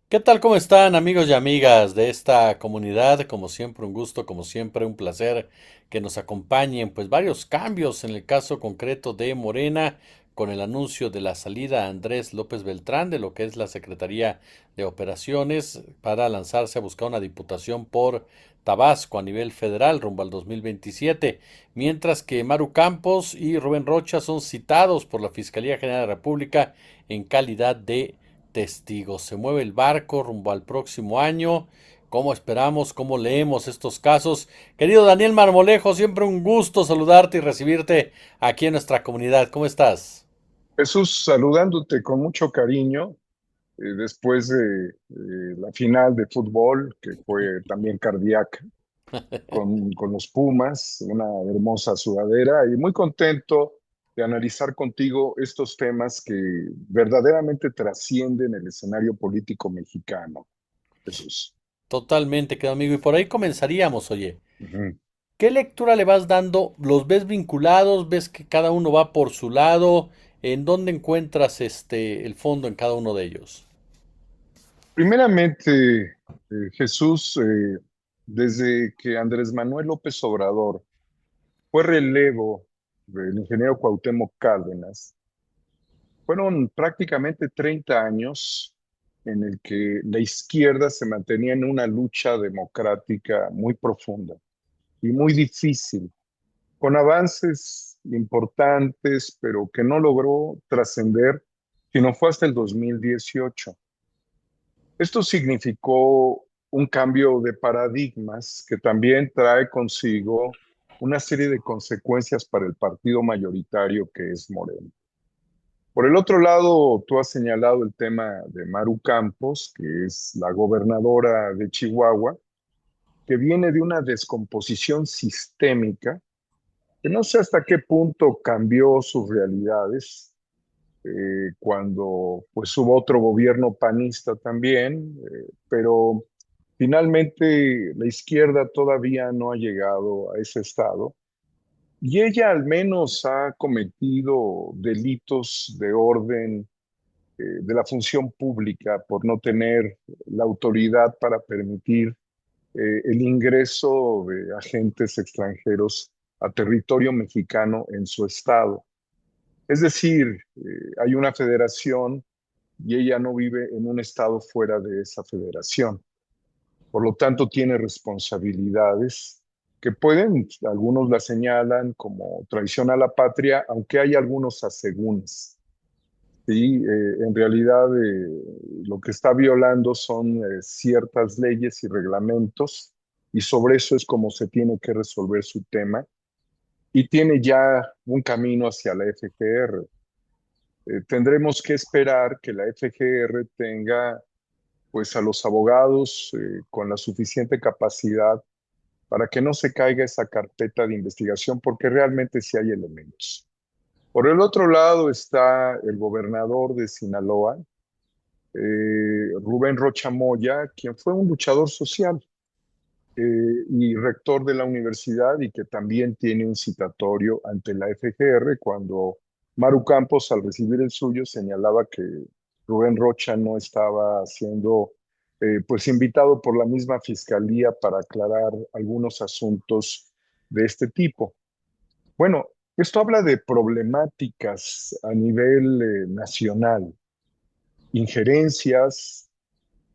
¿Qué tal? ¿Cómo están amigos y amigas de esta comunidad? Como siempre, un gusto, como siempre, un placer que nos acompañen. Pues varios cambios en el caso concreto de Morena, con el anuncio de la salida a Andrés López Beltrán de lo que es la Secretaría de Operaciones para lanzarse a buscar una diputación por Tabasco a nivel federal rumbo al 2027, mientras que Maru Campos y Rubén Rocha son citados por la Fiscalía General de la República en calidad de testigos. Se mueve el barco rumbo al próximo año. ¿Cómo esperamos? ¿Cómo leemos estos casos? Querido Daniel Marmolejo, siempre un gusto saludarte y recibirte aquí en nuestra comunidad. ¿Cómo estás? Jesús, saludándote con mucho cariño después de la final de fútbol, que fue también cardíaca, con los Pumas, una hermosa sudadera, y muy contento de analizar contigo estos temas que verdaderamente trascienden el escenario político mexicano, Jesús. Totalmente, querido amigo. Y por ahí comenzaríamos, oye. Ujú. ¿Qué lectura le vas dando? ¿Los ves vinculados? ¿Ves que cada uno va por su lado? ¿En dónde encuentras el fondo en cada uno de ellos? Primeramente, Jesús, desde que Andrés Manuel López Obrador fue relevo del ingeniero Cuauhtémoc Cárdenas. Fueron prácticamente 30 años en el que la izquierda se mantenía en una lucha democrática muy profunda y muy difícil, con avances importantes, pero que no logró trascender, sino fue hasta el 2018. Esto significó un cambio de paradigmas que también trae consigo una serie de consecuencias para el partido mayoritario que es Moreno. Por el otro lado, tú has señalado el tema de Maru Campos, que es la gobernadora de Chihuahua, que viene de una descomposición sistémica, que no sé hasta qué punto cambió sus realidades, cuando pues hubo otro gobierno panista también, pero finalmente la izquierda todavía no ha llegado a ese estado. Y ella al menos ha cometido delitos de orden de la función pública por no tener la autoridad para permitir el ingreso de agentes extranjeros a territorio mexicano en su estado. Es decir, hay una federación y ella no vive en un estado fuera de esa federación. Por lo tanto, tiene responsabilidades que pueden, algunos la señalan como traición a la patria, aunque hay algunos asegúnes. Sí, en realidad lo que está violando son ciertas leyes y reglamentos y sobre eso es como se tiene que resolver su tema y tiene ya un camino hacia la FGR. Tendremos que esperar que la FGR tenga pues a los abogados con la suficiente capacidad para que no se caiga esa carpeta de investigación porque realmente sí hay elementos. Por el otro lado está el gobernador de Sinaloa, Rubén Rocha Moya, quien fue un luchador social y rector de la universidad y que también tiene un citatorio ante la FGR cuando Maru Campos, al recibir el suyo, señalaba que Rubén Rocha no estaba siendo pues invitado por la misma fiscalía para aclarar algunos asuntos de este tipo. Bueno, esto habla de problemáticas a nivel nacional, injerencias,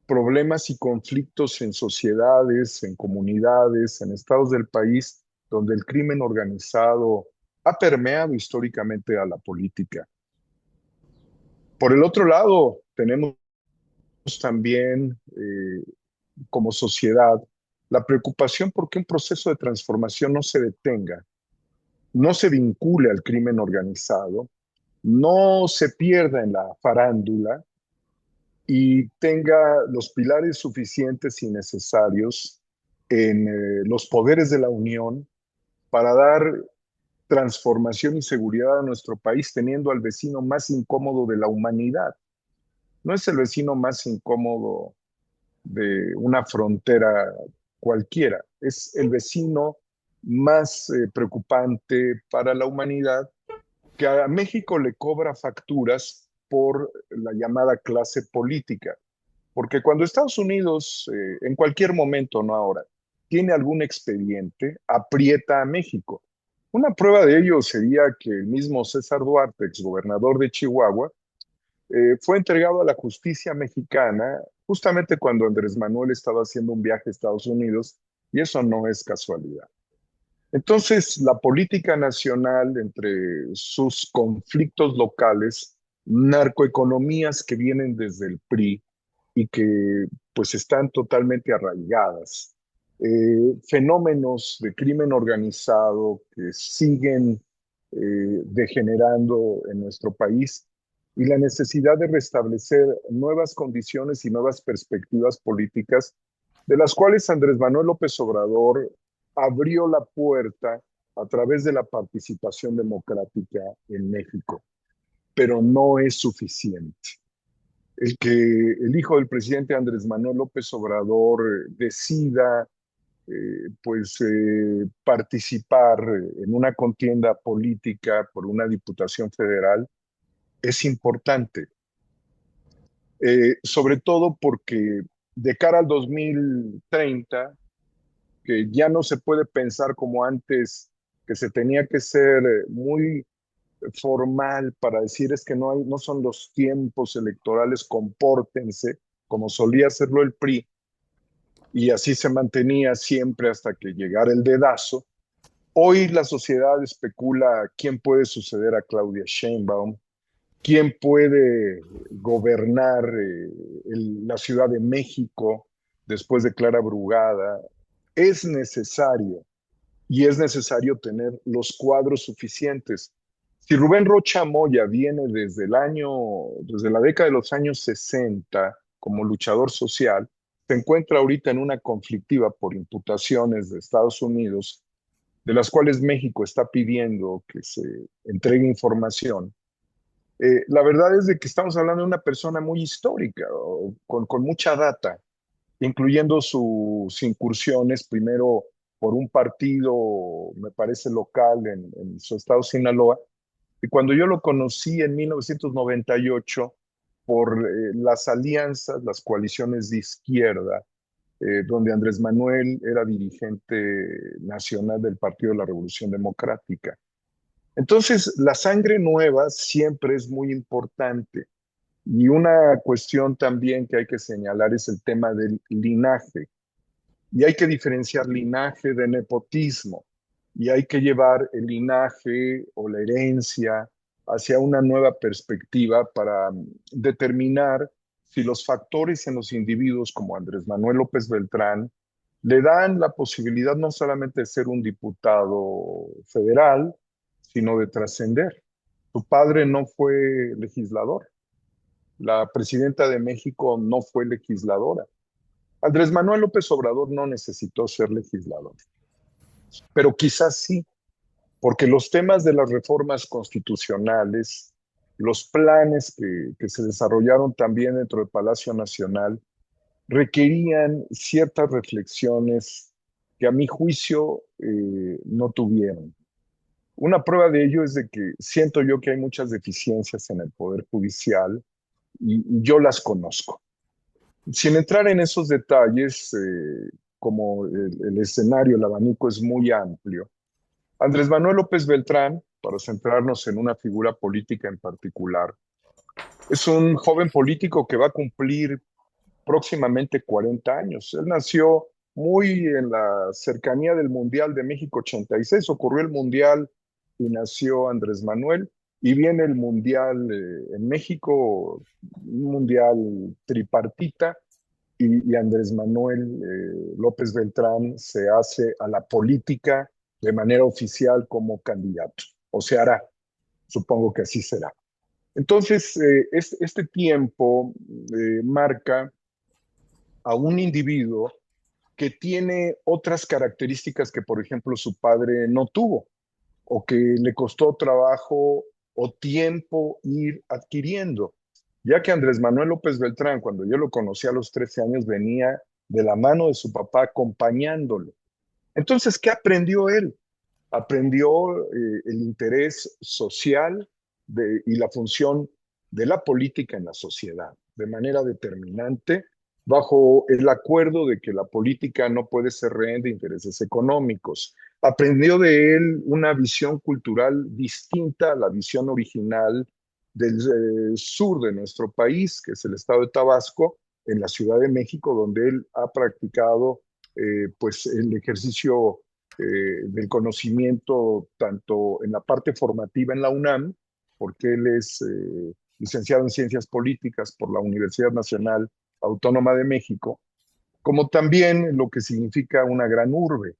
problemas y conflictos en sociedades, en comunidades, en estados del país, donde el crimen organizado ha permeado históricamente a la política. Por el otro lado, tenemos también como sociedad la preocupación por que un proceso de transformación no se detenga, no se vincule al crimen organizado, no se pierda en la farándula y tenga los pilares suficientes y necesarios en los poderes de la Unión para dar transformación y seguridad a nuestro país, teniendo al vecino más incómodo de la humanidad. No es el vecino más incómodo de una frontera cualquiera, es el vecino más preocupante para la humanidad que a México le cobra facturas por la llamada clase política. Porque cuando Estados Unidos, en cualquier momento, no ahora, tiene algún expediente, aprieta a México. Una prueba de ello sería que el mismo César Duarte, exgobernador de Chihuahua, fue entregado a la justicia mexicana justamente cuando Andrés Manuel estaba haciendo un viaje a Estados Unidos, y eso no es casualidad. Entonces, la política nacional entre sus conflictos locales, narcoeconomías que vienen desde el PRI y que pues están totalmente arraigadas, fenómenos de crimen organizado que siguen degenerando en nuestro país y la necesidad de restablecer nuevas condiciones y nuevas perspectivas políticas de las cuales Andrés Manuel López Obrador abrió la puerta a través de la participación democrática en México, pero no es suficiente. El que el hijo del presidente Andrés Manuel López Obrador decida participar en una contienda política por una diputación federal es importante, sobre todo porque de cara al 2030, que ya no se puede pensar como antes, que se tenía que ser muy formal para decir es que no son los tiempos electorales, compórtense, como solía hacerlo el PRI, y así se mantenía siempre hasta que llegara el dedazo. Hoy la sociedad especula quién puede suceder a Claudia Sheinbaum, quién puede gobernar la Ciudad de México después de Clara Brugada. Es necesario y es necesario tener los cuadros suficientes. Si Rubén Rocha Moya viene desde la década de los años 60 como luchador social, se encuentra ahorita en una conflictiva por imputaciones de Estados Unidos, de las cuales México está pidiendo que se entregue información. La verdad es de que estamos hablando de una persona muy histórica, con mucha data, incluyendo sus incursiones primero por un partido, me parece local, en su estado Sinaloa. Y cuando yo lo conocí en 1998 por las alianzas, las coaliciones de izquierda, donde Andrés Manuel era dirigente nacional del Partido de la Revolución Democrática. Entonces, la sangre nueva siempre es muy importante. Y una cuestión también que hay que señalar es el tema del linaje. Y hay que diferenciar linaje de nepotismo. Y hay que llevar el linaje o la herencia hacia una nueva perspectiva para determinar si los factores en los individuos como Andrés Manuel López Beltrán le dan la posibilidad no solamente de ser un diputado federal, sino de trascender. Su padre no fue legislador, la presidenta de México no fue legisladora. Andrés Manuel López Obrador no necesitó ser legislador, pero quizás sí, porque los temas de las reformas constitucionales, los planes que se desarrollaron también dentro del Palacio Nacional, requerían ciertas reflexiones que a mi juicio no tuvieron. Una prueba de ello es de que siento yo que hay muchas deficiencias en el Poder Judicial y yo las conozco. Sin entrar en esos detalles, como el escenario, el abanico es muy amplio, Andrés Manuel López Beltrán, para centrarnos en una figura política en particular, es un joven político que va a cumplir próximamente 40 años. Él nació muy en la cercanía del Mundial de México 86. Ocurrió el Mundial y nació Andrés Manuel. Y viene el Mundial en México, un Mundial tripartita, y Andrés Manuel López Beltrán se hace a la política de manera oficial como candidato. O se hará, supongo que así será. Entonces, este tiempo marca a un individuo que tiene otras características que, por ejemplo, su padre no tuvo o que le costó trabajo o tiempo ir adquiriendo. Ya que Andrés Manuel López Beltrán, cuando yo lo conocí a los 13 años, venía de la mano de su papá acompañándolo. Entonces, ¿qué aprendió él? Aprendió el interés social y la función de la política en la sociedad de manera determinante bajo el acuerdo de que la política no puede ser rehén de intereses económicos. Aprendió de él una visión cultural distinta a la visión original del sur de nuestro país, que es el estado de Tabasco, en la Ciudad de México, donde él ha practicado pues el ejercicio del conocimiento tanto en la parte formativa en la UNAM, porque él es licenciado en Ciencias Políticas por la Universidad Nacional Autónoma de México, como también lo que significa una gran urbe.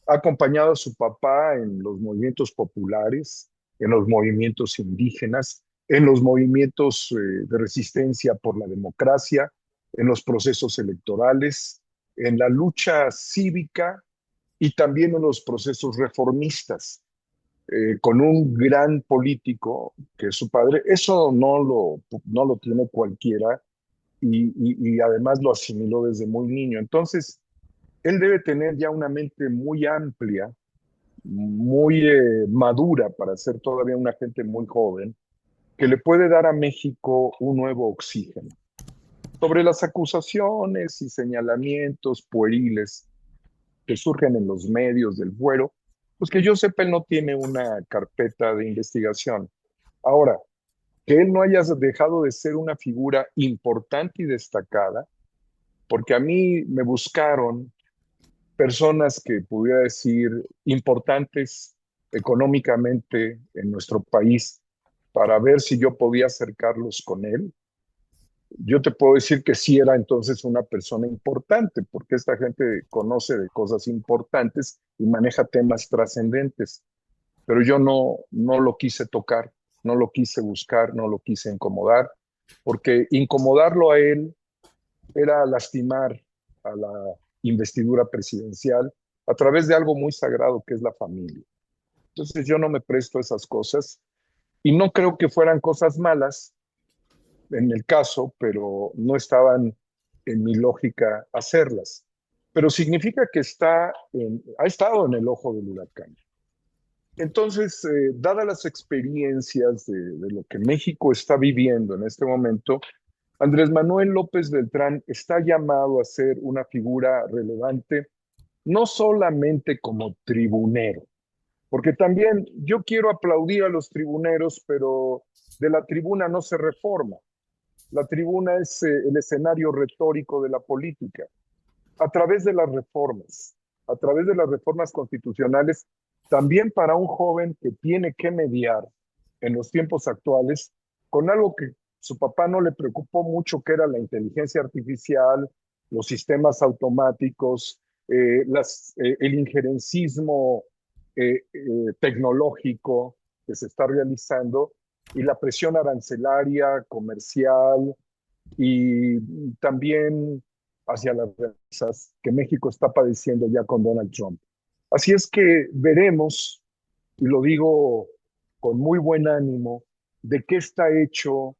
Ha acompañado a su papá en los movimientos populares, en los movimientos indígenas, en los movimientos de resistencia por la democracia, en los procesos electorales, en la lucha cívica y también en los procesos reformistas, con un gran político que es su padre. Eso no lo tiene cualquiera y además lo asimiló desde muy niño. Entonces, él debe tener ya una mente muy amplia, muy madura para ser todavía una gente muy joven, que le puede dar a México un nuevo oxígeno. Sobre las acusaciones y señalamientos pueriles que surgen en los medios del fuero, pues que yo sepa, él no tiene una carpeta de investigación. Ahora, que él no haya dejado de ser una figura importante y destacada, porque a mí me buscaron personas que pudiera decir importantes económicamente en nuestro país para ver si yo podía acercarlos con él. Yo te puedo decir que sí era entonces una persona importante, porque esta gente conoce de cosas importantes y maneja temas trascendentes, pero yo no lo quise tocar, no lo quise buscar, no lo quise incomodar, porque incomodarlo a él era lastimar a la investidura presidencial a través de algo muy sagrado que es la familia. Entonces yo no me presto a esas cosas y no creo que fueran cosas malas en el caso, pero no estaban en mi lógica hacerlas. Pero significa que ha estado en el ojo del huracán. Entonces, dadas las experiencias de lo que México está viviendo en este momento, Andrés Manuel López Beltrán está llamado a ser una figura relevante, no solamente como tribunero, porque también yo quiero aplaudir a los tribuneros, pero de la tribuna no se reforma. La tribuna es el escenario retórico de la política. A través de a través de las reformas constitucionales, también para un joven que tiene que mediar en los tiempos actuales con algo que su papá no le preocupó mucho, que era la inteligencia artificial, los sistemas automáticos, el injerencismo tecnológico que se está realizando y la presión arancelaria, comercial y también hacia las remesas que México está padeciendo ya con Donald Trump. Así es que veremos, y lo digo con muy buen ánimo, de qué está hecho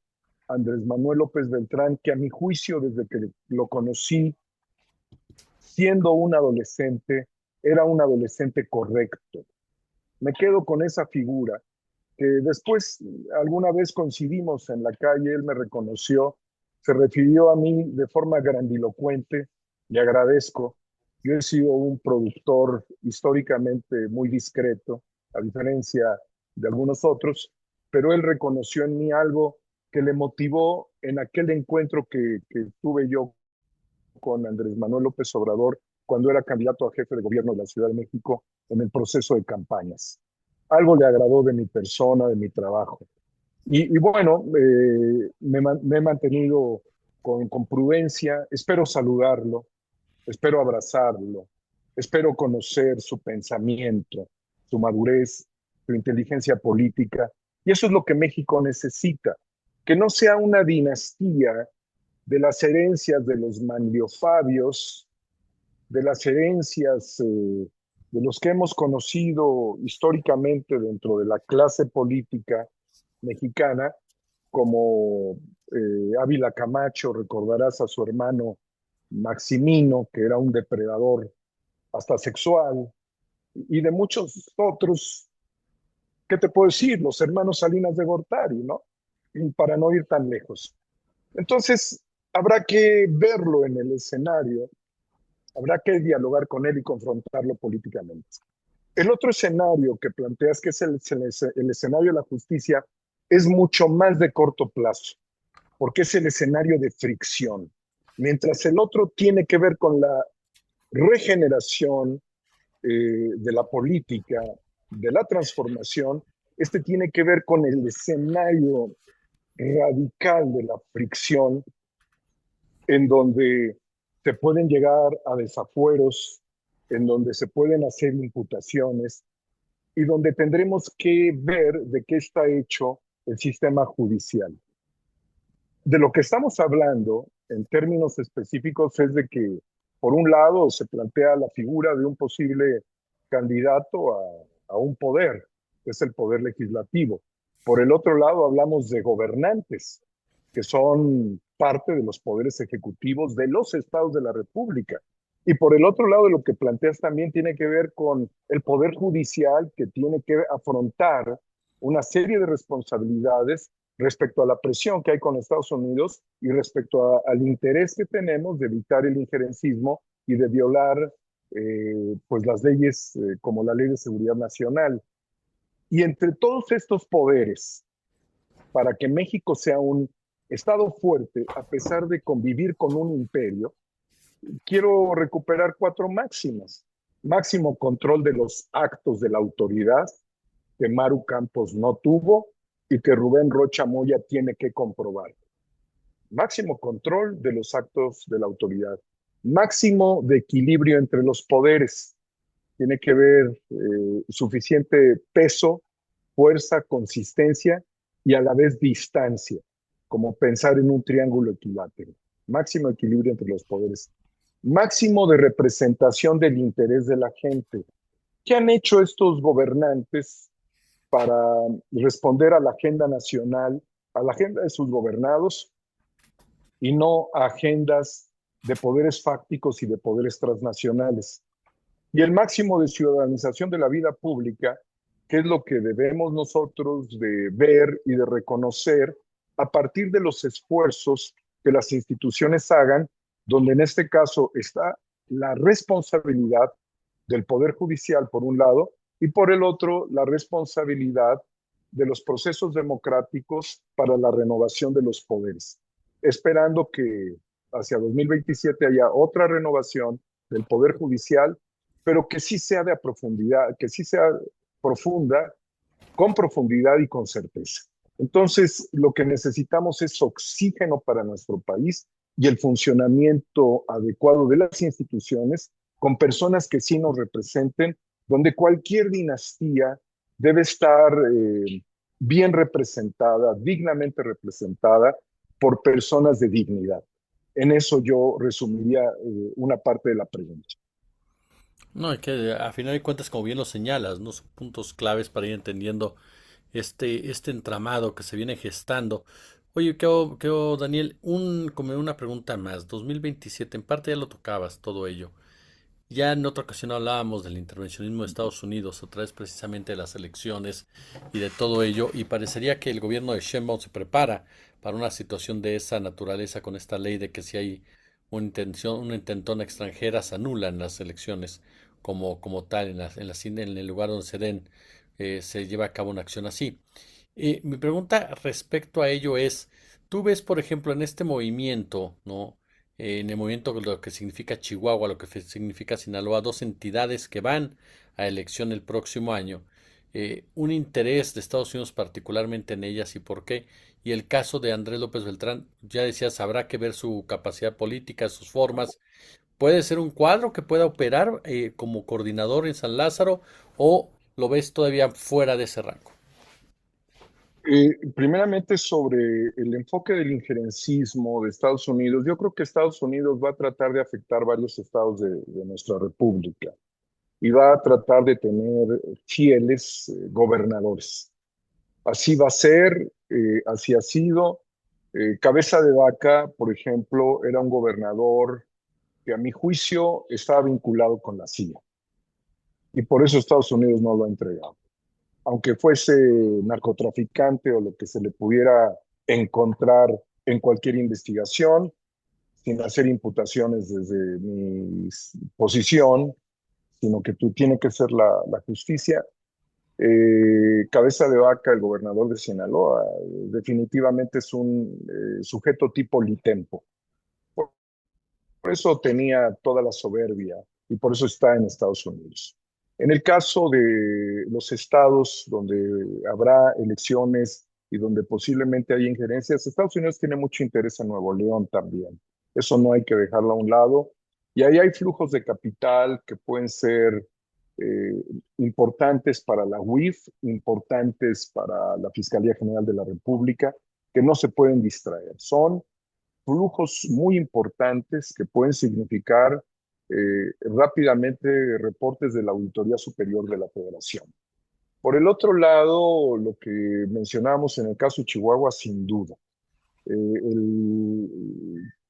Andrés Manuel López Beltrán, que a mi juicio, desde que lo conocí, siendo un adolescente, era un adolescente correcto. Me quedo con esa figura, que después alguna vez coincidimos en la calle, él me reconoció, se refirió a mí de forma grandilocuente, le agradezco. Yo he sido un productor históricamente muy discreto, a diferencia de algunos otros, pero él reconoció en mí algo que le motivó en aquel encuentro que tuve yo con Andrés Manuel López Obrador cuando era candidato a jefe de gobierno de la Ciudad de México en el proceso de campañas. Algo le agradó de mi persona, de mi trabajo. Y bueno, me he mantenido con prudencia, espero saludarlo, espero abrazarlo, espero conocer su pensamiento, su madurez, su inteligencia política. Y eso es lo que México necesita, que no sea una dinastía de las herencias de los manliofabios, de las herencias de los que hemos conocido históricamente dentro de la clase política mexicana, como Ávila Camacho, recordarás a su hermano Maximino, que era un depredador hasta sexual, y de muchos otros, ¿qué te puedo decir? Los hermanos Salinas de Gortari, ¿no? Y para no ir tan lejos. Entonces, habrá que verlo en el escenario, habrá que dialogar con él y confrontarlo políticamente. El otro escenario que planteas, que es el escenario de la justicia, es mucho más de corto plazo, porque es el escenario de fricción. Mientras el otro tiene que ver con la regeneración de la política, de la transformación, este tiene que ver con el escenario radical de la fricción, en donde se pueden llegar a desafueros, en donde se pueden hacer imputaciones y donde tendremos que ver de qué está hecho el sistema judicial. De lo que estamos hablando en términos específicos es de que, por un lado, se plantea la figura de un posible candidato a un poder, que es el poder legislativo. Por el otro lado, hablamos de gobernantes, que son parte de los poderes ejecutivos de los estados de la República. Y por el otro lado, lo que planteas también tiene que ver con el poder judicial, que tiene que afrontar una serie de responsabilidades respecto a la presión que hay con Estados Unidos y respecto al interés que tenemos de evitar el injerencismo y de violar pues las leyes como la Ley de Seguridad Nacional. Y entre todos estos poderes, para que México sea un Estado fuerte, a pesar de convivir con un imperio, quiero recuperar cuatro máximas. Máximo control de los actos de la autoridad, que Maru Campos no tuvo y que Rubén Rocha Moya tiene que comprobar. Máximo control de los actos de la autoridad. Máximo de equilibrio entre los poderes. Tiene que ver suficiente peso, fuerza, consistencia y a la vez distancia, como pensar en un triángulo equilátero. Máximo equilibrio entre los poderes. Máximo de representación del interés de la gente. ¿Qué han hecho estos gobernantes para responder a la agenda nacional, a la agenda de sus gobernados y no a agendas de poderes fácticos y de poderes transnacionales? Y el máximo de ciudadanización de la vida pública, que es lo que debemos nosotros de ver y de reconocer a partir de los esfuerzos que las instituciones hagan, donde en este caso está la responsabilidad del Poder Judicial, por un lado, y por el otro, la responsabilidad de los procesos democráticos para la renovación de los poderes, esperando que hacia 2027 haya otra renovación del Poder Judicial, pero que sí sea de profundidad, que sí sea profunda, con profundidad y con certeza. Entonces, lo que necesitamos es oxígeno para nuestro país y el funcionamiento adecuado de las instituciones con personas que sí nos representen, donde cualquier dinastía debe estar bien representada, dignamente representada por personas de dignidad. En eso yo resumiría una parte de la pregunta. No, es que a final de cuentas, como bien lo señalas, ¿no? Son puntos claves para ir entendiendo este entramado que se viene gestando. Oye, Daniel, como una pregunta más. 2027, en parte ya lo tocabas, todo ello. Ya en otra ocasión hablábamos del intervencionismo de Estados Unidos a través precisamente de las elecciones y de todo ello, y parecería que el gobierno de Sheinbaum se prepara para una situación de esa naturaleza con esta ley de que si hay una intentona extranjera se anulan las elecciones como tal en el lugar donde se den, se lleva a cabo una acción así. Mi pregunta respecto a ello es, tú ves, por ejemplo, en este movimiento, ¿no? En el movimiento lo que significa Chihuahua, lo que significa Sinaloa, dos entidades que van a elección el próximo año, un interés de Estados Unidos particularmente en ellas y por qué. Y el caso de Andrés López Beltrán, ya decías, habrá que ver su capacidad política, sus formas. ¿Puede ser un cuadro que pueda operar como coordinador en San Lázaro o lo ves todavía fuera de ese rango? Primeramente sobre el enfoque del injerencismo de Estados Unidos, yo creo que Estados Unidos va a tratar de afectar varios estados de nuestra república y va a tratar de tener fieles gobernadores. Así va a ser, así ha sido. Cabeza de Vaca, por ejemplo, era un gobernador que a mi juicio estaba vinculado con la CIA y por eso Estados Unidos no lo ha entregado. Aunque fuese narcotraficante o lo que se le pudiera encontrar en cualquier investigación, sin hacer imputaciones desde mi posición, sino que tú tiene que ser la justicia. Cabeza de Vaca, el gobernador de Sinaloa, definitivamente es un sujeto tipo Litempo. Por eso tenía toda la soberbia y por eso está en Estados Unidos. En el caso de los estados donde habrá elecciones y donde posiblemente hay injerencias, Estados Unidos tiene mucho interés en Nuevo León también. Eso no hay que dejarlo a un lado. Y ahí hay flujos de capital que pueden ser eh, importantes para la UIF, importantes para la Fiscalía General de la República, que no se pueden distraer. Son flujos muy importantes que pueden significar rápidamente reportes de la Auditoría Superior de la Federación. Por el otro lado, lo que mencionamos en el caso de Chihuahua, sin duda.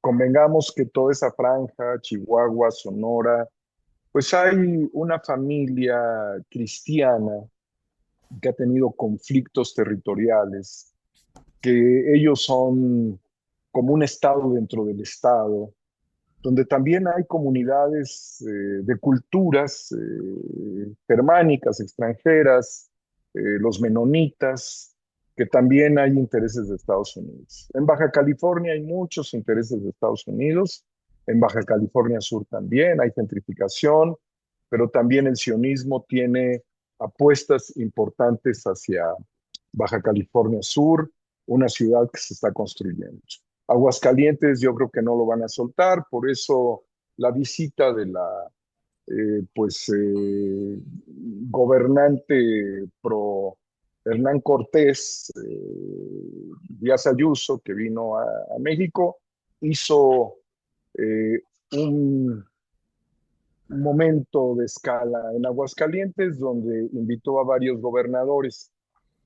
Convengamos que toda esa franja, Chihuahua, Sonora, pues hay una familia cristiana que ha tenido conflictos territoriales, que ellos son como un estado dentro del estado, donde también hay comunidades de culturas germánicas, extranjeras, los menonitas, que también hay intereses de Estados Unidos. En Baja California hay muchos intereses de Estados Unidos, en Baja California Sur también hay gentrificación, pero también el sionismo tiene apuestas importantes hacia Baja California Sur, una ciudad que se está construyendo. Aguascalientes yo creo que no lo van a soltar, por eso la visita de la gobernante pro Hernán Cortés, Díaz Ayuso, que vino a México, hizo eh, un momento de escala en Aguascalientes donde invitó a varios gobernadores.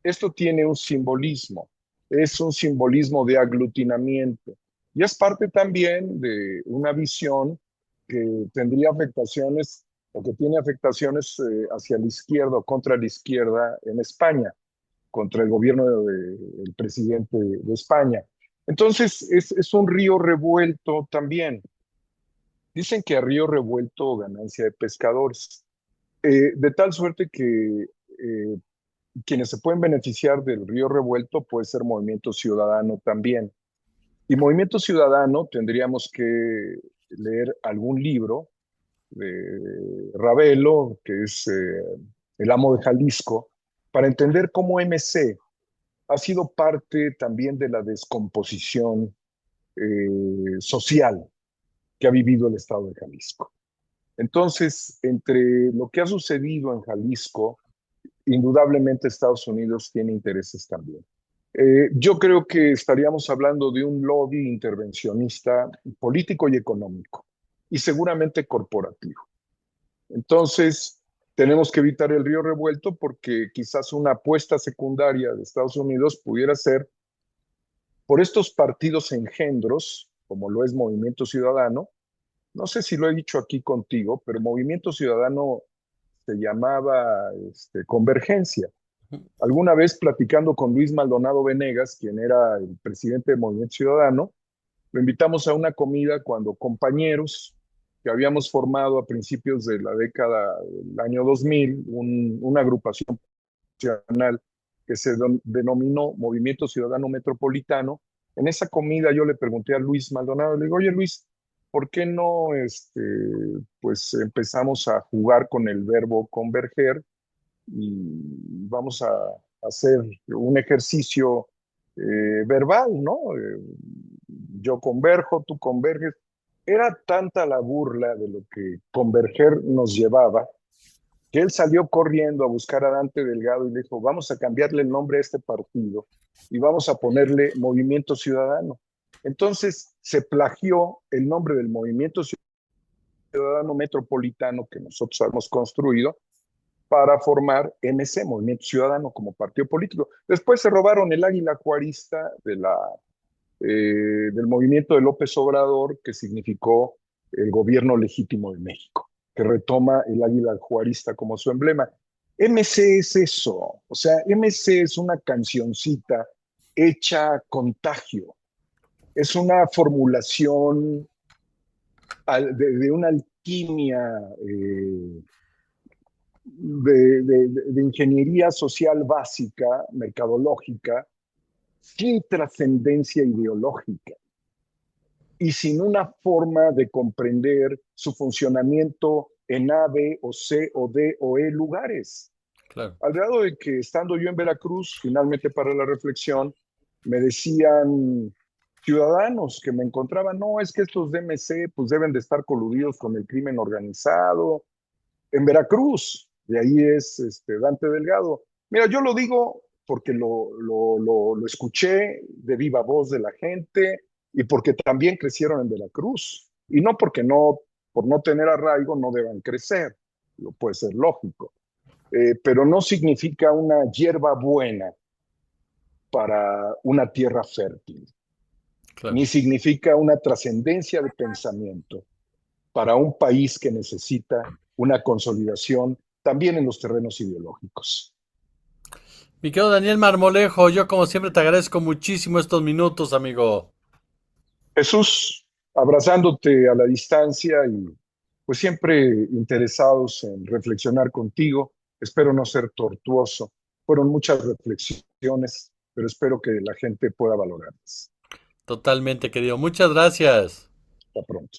Esto tiene un simbolismo, es un simbolismo de aglutinamiento y es parte también de una visión que tendría afectaciones o que tiene afectaciones hacia la izquierda o contra la izquierda en España, contra el gobierno del presidente de España. Entonces, es un río revuelto también. Dicen que a río revuelto ganancia de pescadores, de tal suerte que quienes se pueden beneficiar del río revuelto puede ser Movimiento Ciudadano también. Y Movimiento Ciudadano tendríamos que leer algún libro de Ravelo, que es El amo de Jalisco, para entender cómo MC ha sido parte también de la descomposición social que ha vivido el estado de Jalisco. Entonces, entre lo que ha sucedido en Jalisco, indudablemente Estados Unidos tiene intereses también. Yo creo que estaríamos hablando de un lobby intervencionista político y económico, y seguramente corporativo. Entonces, tenemos que evitar el río revuelto porque quizás una apuesta secundaria de Estados Unidos pudiera ser por estos partidos engendros, como lo es Movimiento Ciudadano. No sé si lo he dicho aquí contigo, pero Movimiento Ciudadano se llamaba Convergencia. Alguna vez platicando con Luis Maldonado Venegas, quien era el presidente del Movimiento Ciudadano, lo invitamos a una comida cuando compañeros que habíamos formado a principios de la década del año 2000, una agrupación nacional que se denominó Movimiento Ciudadano Metropolitano. En esa comida yo le pregunté a Luis Maldonado, le digo, oye Luis, ¿por qué no pues empezamos a jugar con el verbo converger y vamos a hacer un ejercicio verbal, ¿no? Yo converjo, tú converges. Era tanta la burla de lo que converger nos llevaba, que él salió corriendo a buscar a Dante Delgado y le dijo, vamos a cambiarle el nombre a este partido y vamos a ponerle Movimiento Ciudadano. Entonces se plagió el nombre del Movimiento Ciudadano Metropolitano que nosotros hemos construido para formar MC, Movimiento Ciudadano, como partido político. Después se robaron el águila juarista del movimiento de López Obrador, que significó el gobierno legítimo de México, que retoma el águila juarista como su emblema. MC es eso, o sea, MC es una cancioncita hecha contagio, es una formulación de una alquimia de ingeniería social básica, mercadológica, sin trascendencia ideológica y sin una forma de comprender su funcionamiento en A, B o C o D o E lugares. Claro, Al grado de que estando yo en Veracruz, finalmente para la reflexión, me decían ciudadanos que me encontraban, no, es que estos DMC pues deben de estar coludidos con el crimen organizado. En Veracruz, de ahí es Dante Delgado. Mira, yo lo digo porque lo escuché de viva voz de la gente y porque también crecieron en Veracruz. Y no porque no, por no tener arraigo, no deban crecer. Lo puede ser lógico. Pero no significa una hierba buena para una tierra fértil, claro. ni significa una trascendencia de pensamiento para un país que necesita una consolidación también en los terrenos ideológicos. Mi querido Daniel Marmolejo, yo como siempre te agradezco muchísimo estos minutos, amigo. Jesús, abrazándote a la distancia y pues siempre interesados en reflexionar contigo. Espero no ser tortuoso. Fueron muchas reflexiones, pero espero que la gente pueda valorarlas. Totalmente, querido. Muchas gracias. Hasta pronto.